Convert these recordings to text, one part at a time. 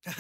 Hey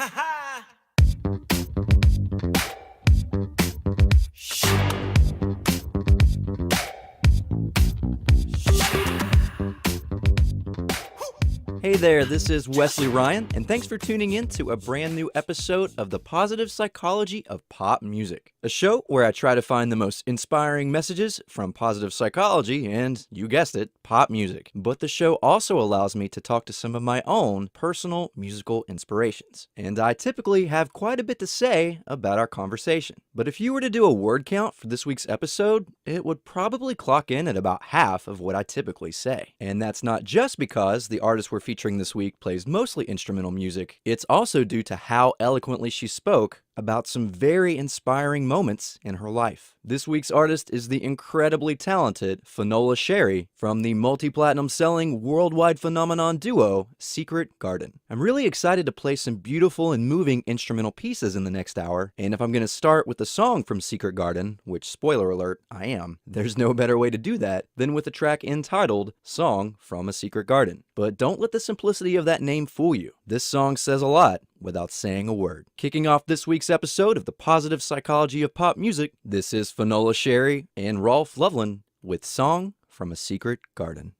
there, this is Wesley Ryan, and thanks for tuning in to a brand new episode of The Positive Psychology of Pop Music, a show where I try to find the most inspiring messages from positive psychology and, you guessed it, pop music. But the show also allows me to talk to some of my own personal musical inspirations, and I typically have quite a bit to say about our conversation. But if you were to do a word count for this week's episode, it would probably clock in at about half of what I typically say. And that's not just because the artist we're featuring this week plays mostly instrumental music, it's also due to how eloquently she spoke about some very inspiring moments in her life. This week's artist is the incredibly talented Finola Sherry from the multi-platinum selling worldwide phenomenon duo Secret Garden. I'm really excited to play some beautiful and moving instrumental pieces in the next hour, and if I'm going to start with a song from Secret Garden, which, spoiler alert, I am, there's no better way to do that than with a track entitled Song from a Secret Garden. But don't let the simplicity of that name fool you. This song says a lot without saying a word. Kicking off this week's episode of The Positive Psychology of Pop Music, this is Finola Sherry and Rolf Loveland with Song from a Secret Garden.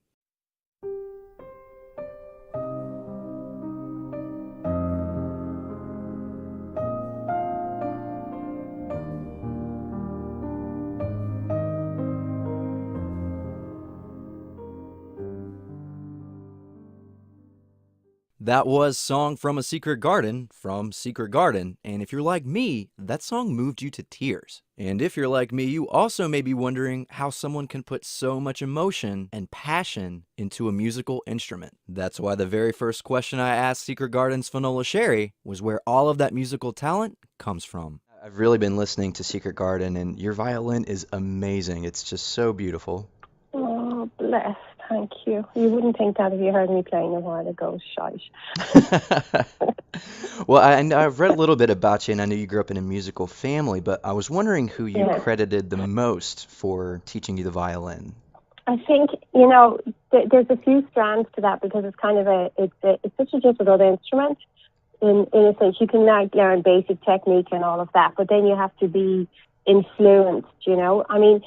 That was Song from a Secret Garden from Secret Garden, and if you're like me, that song moved you to tears. And if you're like me, you also may be wondering how someone can put so much emotion and passion into a musical instrument. That's why the very first question I asked Secret Garden's Finola Sherry was where all of that musical talent comes from. I've really been listening to Secret Garden, and your violin is amazing. It's just so beautiful. Oh, bless. Thank you. You wouldn't think that if you heard me playing a while ago, shite. Well, I've read a little bit about you, and I knew you grew up in a musical family, but I was wondering who you credited the most for teaching you the violin. I think, there's a few strands to that because it's kind of it's such a difficult instrument. In a sense, you can learn basic technique and all of that, but then you have to be influenced, I mean,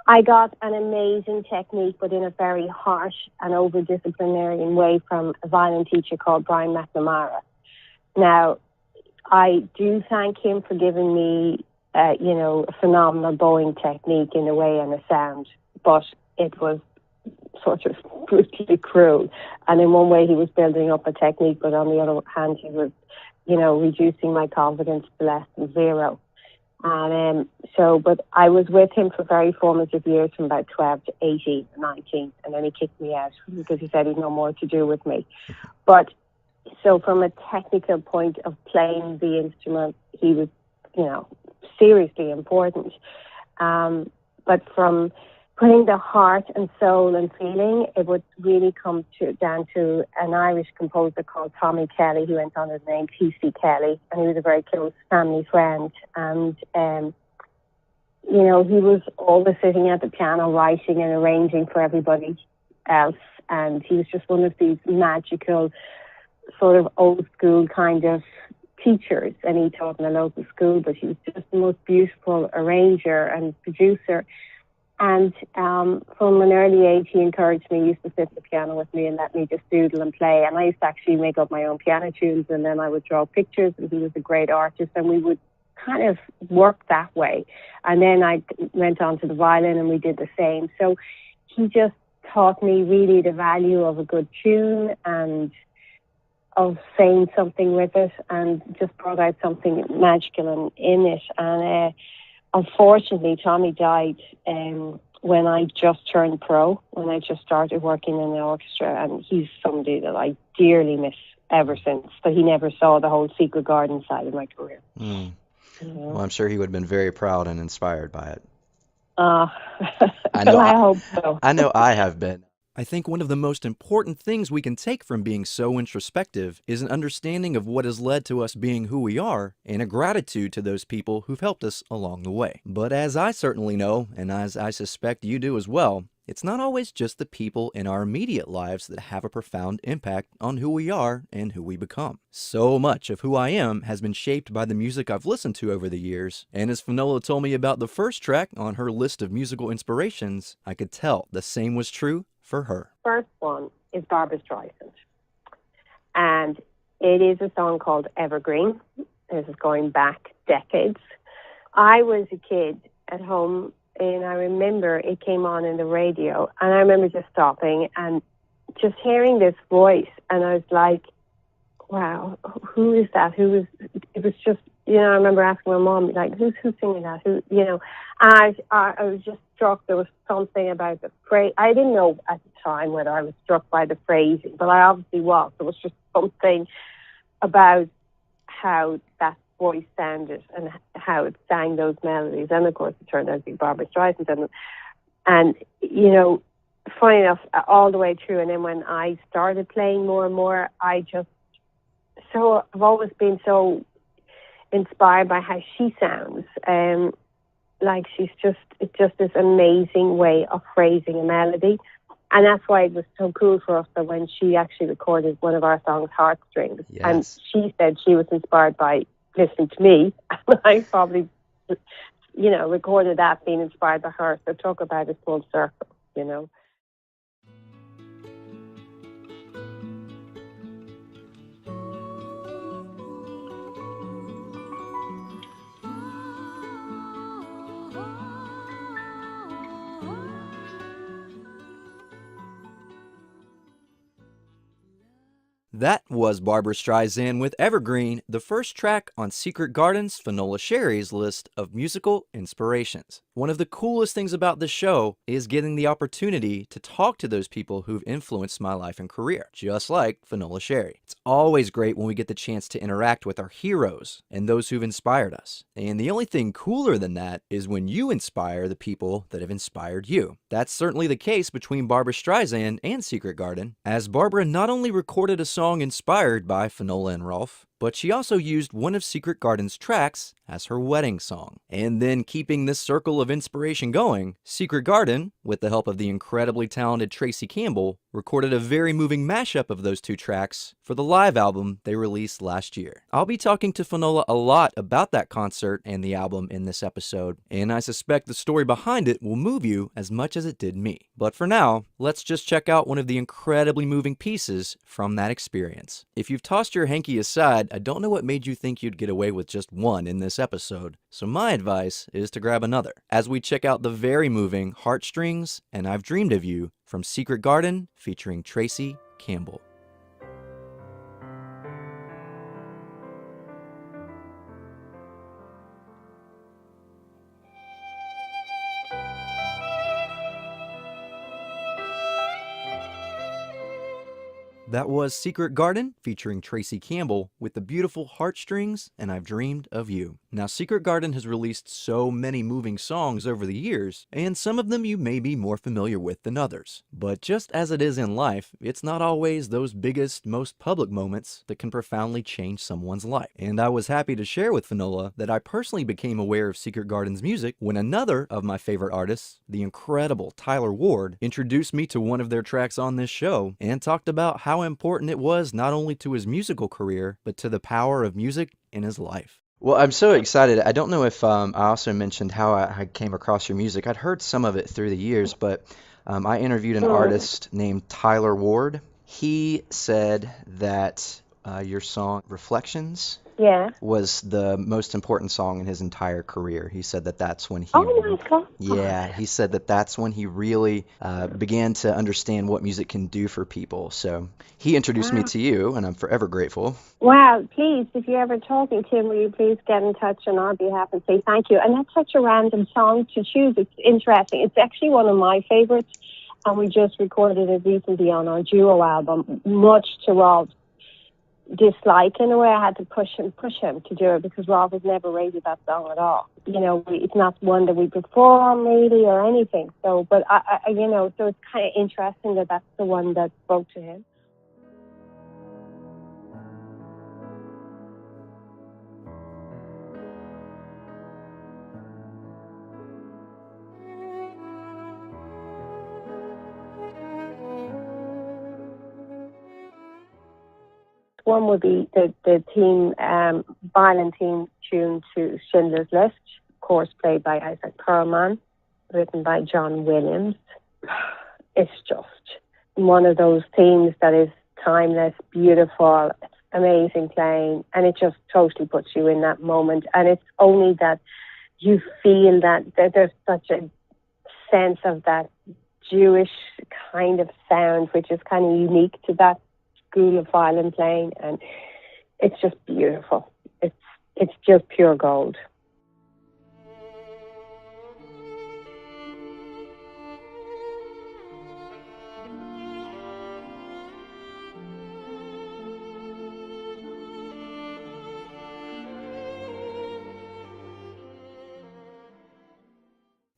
I got an amazing technique, but in a very harsh and over-disciplinarian way from a violin teacher called Brian McNamara. Now, I do thank him for giving me, a phenomenal bowing technique in a way and a sound, but it was sort of brutally cruel. And in one way, he was building up a technique, but on the other hand, he was, reducing my confidence to less than zero. And but I was with him for very formative years from about 12 to 18, 19, and then he kicked me out because he said he'd no more to do with me. But so from a technical point of playing the instrument, he was, seriously important. But from putting the heart and soul and feeling, it would really come down to an Irish composer called Tommy Kelly. He went under the name T.C. Kelly, and he was a very close family friend. And, he was always sitting at the piano writing and arranging for everybody else. And he was just one of these magical, sort of old school kind of teachers. And he taught in a local school, but he was just the most beautiful arranger and producer. And from an early age, he encouraged me, he used to sit at the piano with me and let me just doodle and play. And I used to actually make up my own piano tunes, and then I would draw pictures, and he was a great artist, and we would kind of work that way. And then I went on to the violin, and we did the same. So he just taught me really the value of a good tune and of saying something with it, and just brought out something magical in it. And unfortunately, Tommy died when I just turned pro, when I just started working in the orchestra, and he's somebody that I dearly miss ever since. But he never saw the whole Secret Garden side of my career. Mm. Well, I'm sure he would have been very proud and inspired by it. I hope so. I know I have been. I think one of the most important things we can take from being so introspective is an understanding of what has led to us being who we are and a gratitude to those people who've helped us along the way. But as I certainly know, and as I suspect you do as well, it's not always just the people in our immediate lives that have a profound impact on who we are and who we become. So much of who I am has been shaped by the music I've listened to over the years, and as Finola told me about the first track on her list of musical inspirations, I could tell the same was true for her. First one is Barbra Streisand, and it is a song called Evergreen. This is going back decades. I was a kid at home, and I remember it came on in the radio, and I remember just stopping and just hearing this voice, and I was like, wow, who is that? It was just, I remember asking my mom, like, who's singing that? And I was just struck. There was something about the phrase. I didn't know at the time whether I was struck by the phrasing, but I obviously was. There was just something about how that voice sounded and how it sang those melodies. And of course, it turned out to be Barbra Streisand. And funny enough, all the way through. And then when I started playing more and more, I've always been so inspired by how she sounds. Like it's just this amazing way of phrasing a melody. And that's why it was so cool for us that when she actually recorded one of our songs, Heartstrings, Yes. and she said she was inspired by listening to me, and I probably, recorded that being inspired by her. So talk about a full circle. That was Barbra Streisand with Evergreen, the first track on Secret Garden's Finola Sherry's list of musical inspirations. One of the coolest things about this show is getting the opportunity to talk to those people who've influenced my life and career, just like Finola Sherry. It's always great when we get the chance to interact with our heroes and those who've inspired us. And the only thing cooler than that is when you inspire the people that have inspired you. That's certainly the case between Barbra Streisand and Secret Garden, as Barbra not only recorded a song inspired by Finola and Rolf, but she also used one of Secret Garden's tracks as her wedding song. And then keeping this circle of inspiration going, Secret Garden, with the help of the incredibly talented Tracy Campbell, recorded a very moving mashup of those two tracks for the live album they released last year. I'll be talking to Finola a lot about that concert and the album in this episode, and I suspect the story behind it will move you as much as it did me. But for now, let's just check out one of the incredibly moving pieces from that experience. If you've tossed your hanky aside, I don't know what made you think you'd get away with just one in this episode, so my advice is to grab another, as we check out the very moving Heartstrings and I've Dreamed of You from Secret Garden featuring Tracy Campbell. That was Secret Garden featuring Tracy Campbell with the beautiful Heartstrings and I've Dreamed of You. Now, Secret Garden has released so many moving songs over the years, and some of them you may be more familiar with than others. But just as it is in life, it's not always those biggest, most public moments that can profoundly change someone's life. And I was happy to share with Finola that I personally became aware of Secret Garden's music when another of my favorite artists, the incredible Tyler Ward, introduced me to one of their tracks on this show and talked about how important it was not only to his musical career, but to the power of music in his life. Well, I'm so excited. I don't know if I also mentioned how I came across your music. I'd heard some of it through the years, but I interviewed an artist named Tyler Ward. He said that your song Reflections was the most important song in his entire career. He said that that's when he he said that that's when he really began to understand what music can do for people. So he introduced me to you, and I'm forever grateful. Wow, please, if you're ever talking to him, will you please get in touch on our behalf and say thank you. And that's such a random song to choose. It's interesting. It's actually one of my favorites, and we just recorded it recently on our duo album, much to Rob's dislike. In a way, I had to push him to do it because Rob has never rated that song at all. It's not one that we perform really or anything. So, but so it's kind of interesting that that's the one that spoke to him. one would be the theme, violin theme tune to Schindler's List, of course played by Isaac Perlman, written by John Williams. It's just one of those themes that is timeless, beautiful, amazing playing, and it just totally puts you in that moment. And it's only that you feel that there's such a sense of that Jewish kind of sound, which is kind of unique to that school of violin playing, and it's just beautiful. It's just pure gold.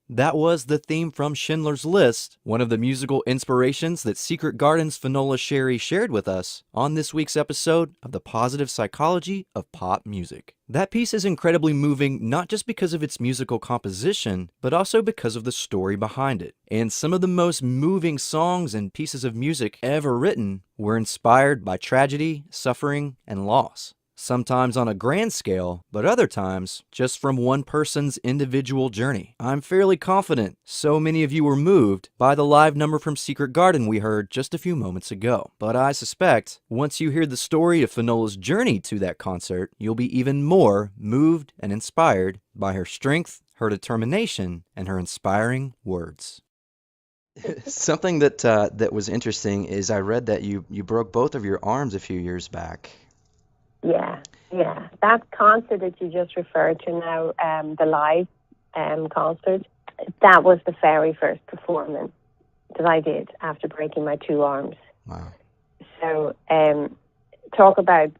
That was the theme from Schindler's List, one of the musical inspirations that Secret Garden's Finola Sherry shared with us on this week's episode of The Positive Psychology of Pop Music. That piece is incredibly moving, not just because of its musical composition, but also because of the story behind it. And some of the most moving songs and pieces of music ever written were inspired by tragedy, suffering, and loss. Sometimes on a grand scale, but other times just from one person's individual journey. I'm fairly confident so many of you were moved by the live number from Secret Garden we heard just a few moments ago. But I suspect once you hear the story of Finola's journey to that concert, you'll be even more moved and inspired by her strength, her determination, and her inspiring words. Something that was interesting is I read that you broke both of your arms a few years back. Yeah. That concert that you just referred to now, the live concert, that was the very first performance that I did after breaking my two arms. Wow. So talk about,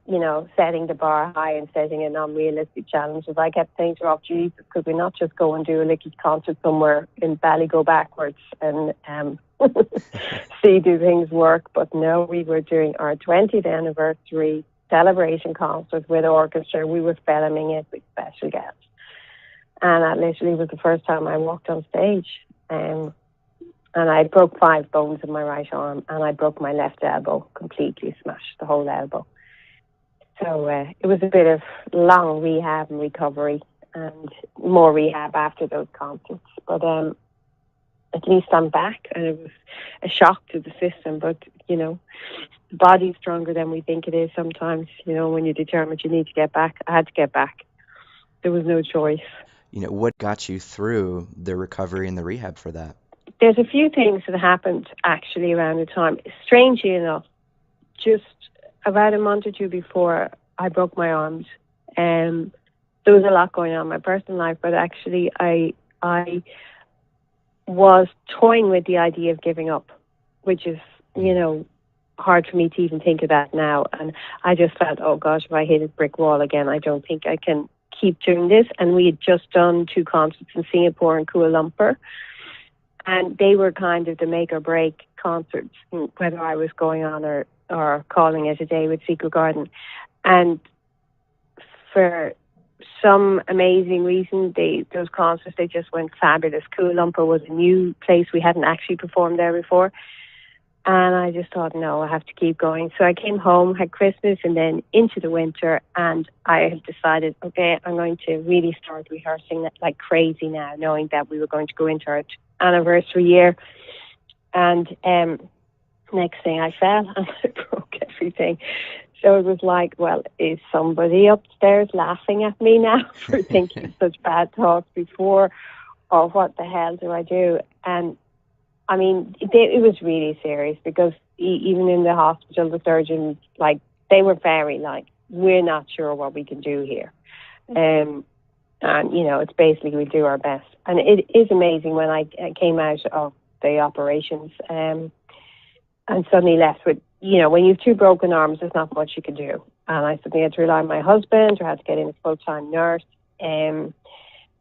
setting the bar high and setting an unrealistic challenges. I kept saying to Rob, Jesus, could we not just go and do a little concert somewhere in Ballygo backwards and do things work? But no, we were doing our 20th anniversary celebration concert with orchestra. We were filming it with special guests, and that literally was the first time I walked on stage. And I broke 5 bones in my right arm, and I broke my left elbow completely, smashed the whole elbow. So it was a bit of long rehab and recovery, and more rehab after those concerts. But at least I'm back, and it was a shock to the system. But the body's stronger than we think it is sometimes. When you're determined you need to get back, I had to get back. There was no choice. What got you through the recovery and the rehab for that? There's a few things that happened actually around the time. Strangely enough, just about a month or two before I broke my arms, there was a lot going on in my personal life, but actually I was toying with the idea of giving up, which is, hard for me to even think of that now. And I just felt, oh gosh, if I hit a brick wall again, I don't think I can keep doing this. And we had just done 2 concerts in Singapore and Kuala Lumpur, and they were kind of the make or break concerts, whether I was going on or calling it a day with Secret Garden. And for some amazing reason, those concerts, they just went fabulous. Kuala Lumpur was a new place. We hadn't actually performed there before. And I just thought, no, I have to keep going. So I came home, had Christmas, and then into the winter. And I had decided, okay, I'm going to really start rehearsing like crazy now, knowing that we were going to go into our anniversary year. And next thing I fell and I broke everything. So it was like, well, is somebody upstairs laughing at me now for thinking such bad thoughts before? Or what the hell do I do? And I mean, it was really serious because even in the hospital, the surgeons, they were very we're not sure what we can do here. And, it's basically we do our best. And it is amazing when I came out of the operations and suddenly left with, when you have 2 broken arms, there's not much you can do. And I suddenly had to rely on my husband, or had to get in a full-time nurse. So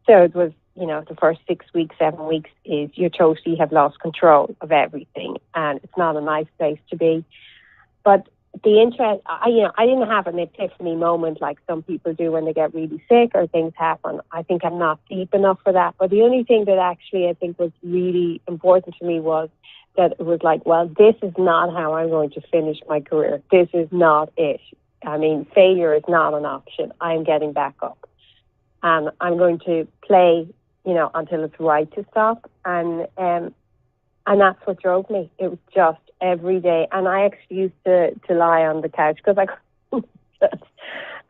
it was, the first 6 weeks, 7 weeks is you totally have lost control of everything, and it's not a nice place to be. But the interest, I didn't have an epiphany moment like some people do when they get really sick or things happen. I think I'm not deep enough for that. But the only thing that actually I think was really important to me was that it was well, this is not how I'm going to finish my career. This is not it. I mean, failure is not an option. I'm getting back up. And I'm going to play, until it's right to stop. And that's what drove me. It was just every day. And I actually used to lie on the couch because I couldn't sit.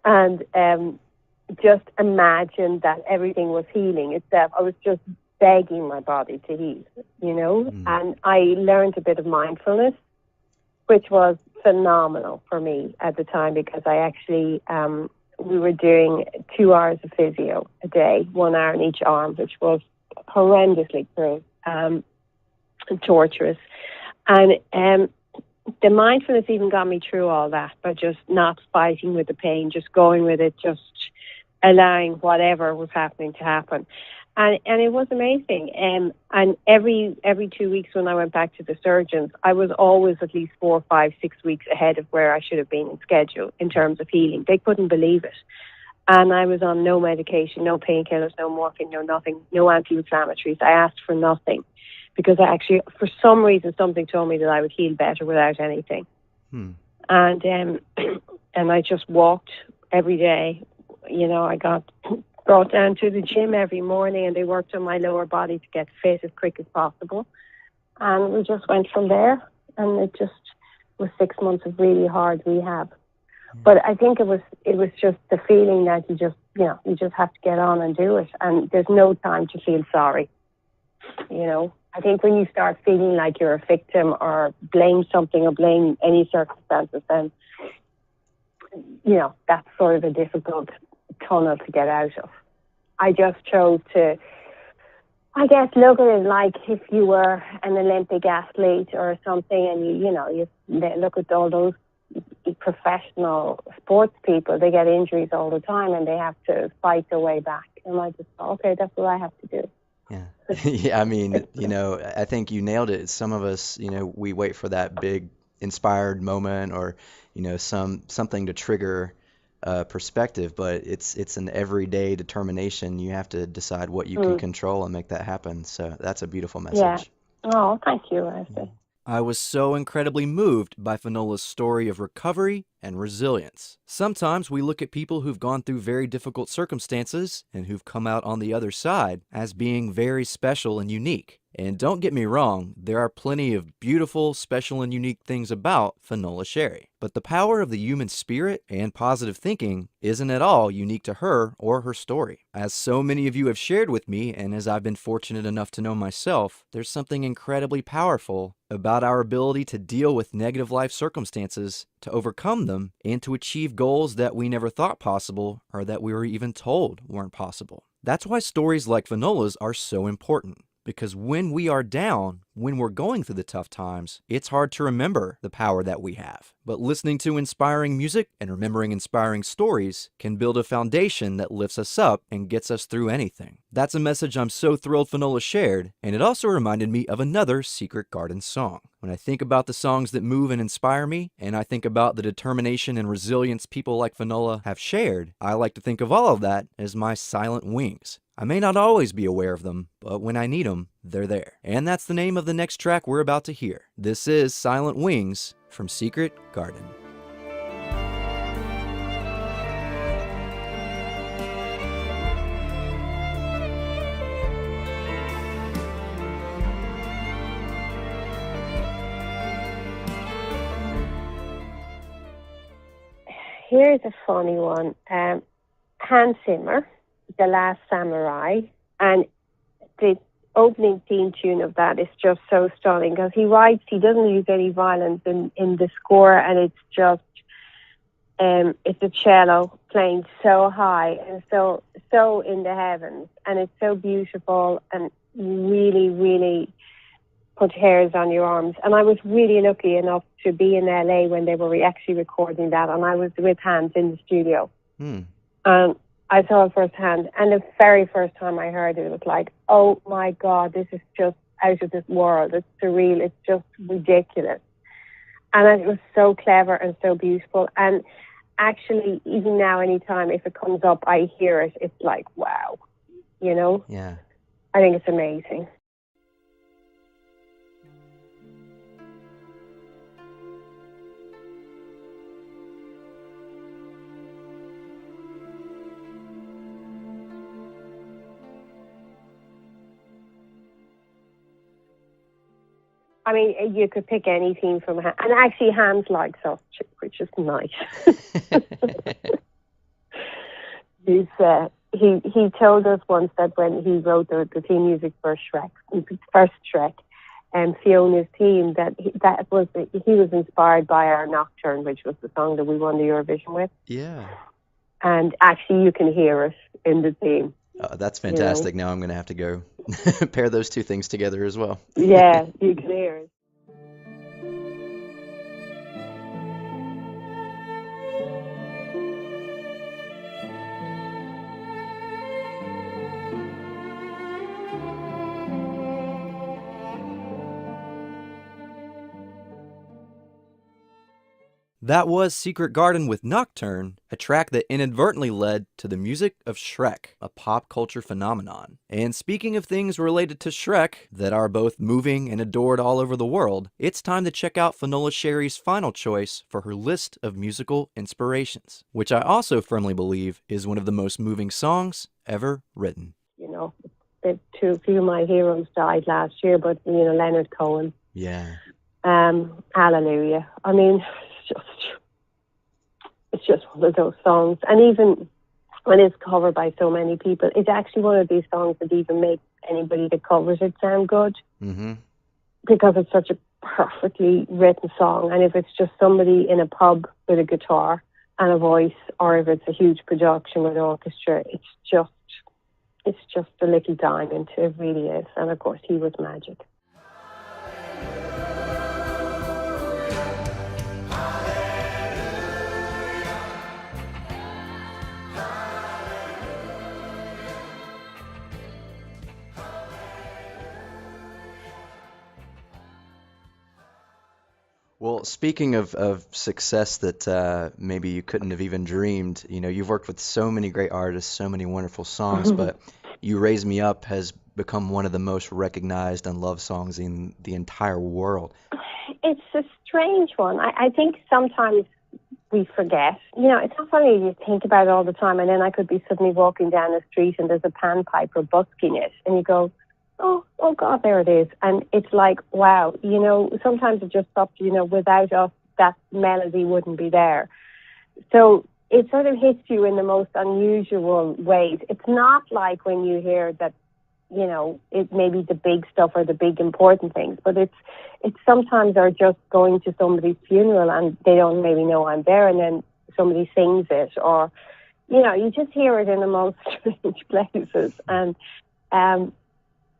And just imagine that everything was healing itself. I was just begging my body to heal, And I learned a bit of mindfulness, which was phenomenal for me at the time, because I actually, we were doing 2 hours of physio a day, 1 hour in each arm, which was horrendously cruel, and torturous. And the mindfulness even got me through all that, by just not fighting with the pain, just going with it, just allowing whatever was happening to happen. And it was amazing. And every 2 weeks when I went back to the surgeons, I was always at least 4, 5, 6 weeks ahead of where I should have been in schedule in terms of healing. They couldn't believe it. And I was on no medication, no painkillers, no morphine, no nothing, no anti-inflammatories. I asked for nothing, because I actually, for some reason, something told me that I would heal better without anything. And I just walked every day. I got brought down to the gym every morning, and they worked on my lower body to get fit as quick as possible. And we just went from there, and it just was 6 months of really hard rehab. But I think it was just the feeling that you just have to get on and do it, and there's no time to feel sorry. I think when you start feeling like you're a victim, or blame something, or blame any circumstances, then that's sort of a difficult tunnel to get out of. I just chose to, I guess, look at it like if you were an Olympic athlete or something, and you look at all those professional sports people. They get injuries all the time, and they have to fight their way back. And I just thought, okay, that's what I have to do. Yeah. Yeah, I mean, I think you nailed it. Some of us, we wait for that big inspired moment, or, something to trigger perspective, but it's an everyday determination. You have to decide what you can control and make that happen. So that's a beautiful message. Yeah. Oh, thank you, Leslie. I was so incredibly moved by Fionnuala's story of recovery and resilience. Sometimes we look at people who've gone through very difficult circumstances and who've come out on the other side as being very special and unique. And don't get me wrong, there are plenty of beautiful, special, and unique things about Fionnuala Sherry. But the power of the human spirit and positive thinking isn't at all unique to her or her story. As so many of you have shared with me, and as I've been fortunate enough to know myself, there's something incredibly powerful about our ability to deal with negative life circumstances, to overcome them, and to achieve goals that we never thought possible, or that we were even told weren't possible. That's why stories like Fionnuala's are so important. Because when we are down, when we're going through the tough times, it's hard to remember the power that we have. But listening to inspiring music and remembering inspiring stories can build a foundation that lifts us up and gets us through anything. That's a message I'm so thrilled Fionnuala shared, and it also reminded me of another Secret Garden song. When I think about the songs that move and inspire me, and I think about the determination and resilience people like Fionnuala have shared, I like to think of all of that as my silent wings. I may not always be aware of them, but when I need them, they're there. And that's the name of the next track we're about to hear. This is Silent Wings from Secret Garden. Here's a funny one. Hans Zimmer, The Last Samurai, and the opening theme tune of that is just so stunning, because he doesn't use any violence in the score, and it's just it's a cello playing so high and so in the heavens, and it's so beautiful and really, really put hairs on your arms. And I was really lucky enough to be in LA when they were actually recording that, and I was with Hans in the studio. I saw it firsthand, and the very first time I heard it was like, oh my God, this is just out of this world. It's surreal. It's just ridiculous. And it was so clever and so beautiful. And actually, even now, anytime if it comes up, I hear it, it's like, wow, Yeah. I think it's amazing. I mean, you could pick any theme from Hans. And actually, Hans likes us, which is nice. He told us once that when he wrote the theme music for Shrek, first Shrek, and Fiona's theme, he was inspired by our Nocturne, which was the song that we won the Eurovision with. Yeah. And actually, you can hear it in the theme. That's fantastic. Now I'm going to have to go pair those two things together as well. Yeah, you can hear it. That was Secret Garden with Nocturne, a track that inadvertently led to the music of Shrek, a pop culture phenomenon. And speaking of things related to Shrek that are both moving and adored all over the world, it's time to check out Finola Sherry's final choice for her list of musical inspirations, which I also firmly believe is one of the most moving songs ever written. You know, a few of my heroes died last year, but, Leonard Cohen. Yeah. Hallelujah. I mean, it's just one of those songs. And even when it's covered by so many people, it's actually one of these songs that even makes anybody that covers it sound good. Mm-hmm. Because it's such a perfectly written song. And if it's just somebody in a pub with a guitar and a voice, or if it's a huge production with an orchestra, it's just a little diamond. It really is. And of course, he was magic. Well, speaking of success that maybe you couldn't have even dreamed, you've worked with so many great artists, so many wonderful songs, but You Raise Me Up has become one of the most recognized and loved songs in the entire world. It's a strange one. I think sometimes we forget. It's not funny you think about it all the time, and then I could be suddenly walking down the street and there's a panpiper busking it, and you go, oh God, there it is. And it's like, wow, sometimes it just stops, without us, that melody wouldn't be there. So it sort of hits you in the most unusual ways. It's not like when you hear that, it may be the big stuff or the big important things, but it's sometimes are just going to somebody's funeral and they don't maybe know I'm there, and then somebody sings it, or, you just hear it in the most strange places. And,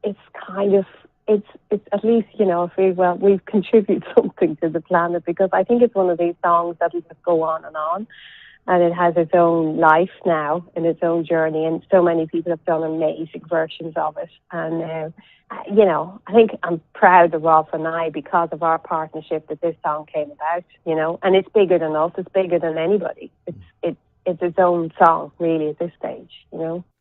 it's kind of, it's at least, we've contributed something to the planet, because I think it's one of these songs that'll just go on, and it has its own life now and its own journey, and so many people have done amazing versions of it. And, I think I'm proud of Rolf and I, because of our partnership, that this song came about, and it's bigger than us, it's bigger than anybody. It's its own song, really, at this stage,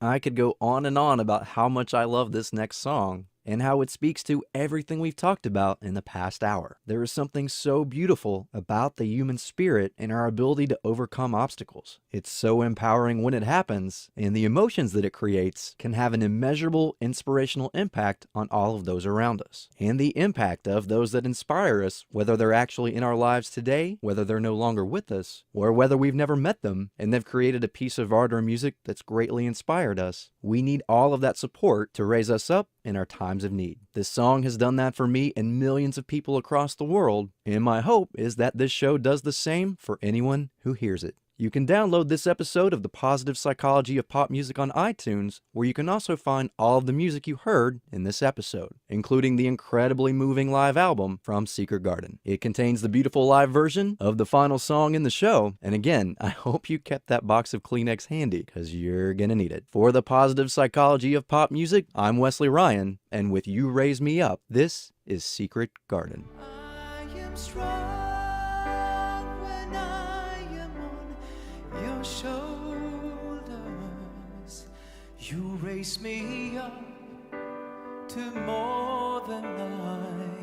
I could go on and on about how much I love this next song, and how it speaks to everything we've talked about in the past hour. There is something so beautiful about the human spirit and our ability to overcome obstacles. It's so empowering when it happens, and the emotions that it creates can have an immeasurable inspirational impact on all of those around us. And the impact of those that inspire us, whether they're actually in our lives today, whether they're no longer with us, or whether we've never met them and they've created a piece of art or music that's greatly inspired us, we need all of that support to raise us up in our times of need. This song has done that for me and millions of people across the world, and my hope is that this show does the same for anyone who hears it. You can download this episode of The Positive Psychology of Pop Music on iTunes, where you can also find all of the music you heard in this episode, including the incredibly moving live album from Secret Garden. It contains the beautiful live version of the final song in the show, and again, I hope you kept that box of Kleenex handy, because you're gonna need it. For The Positive Psychology of Pop Music, I'm Wesley Ryan, and with You Raise Me Up, this is Secret Garden. I am strong when I am on your shoulders. You raise me up to more than I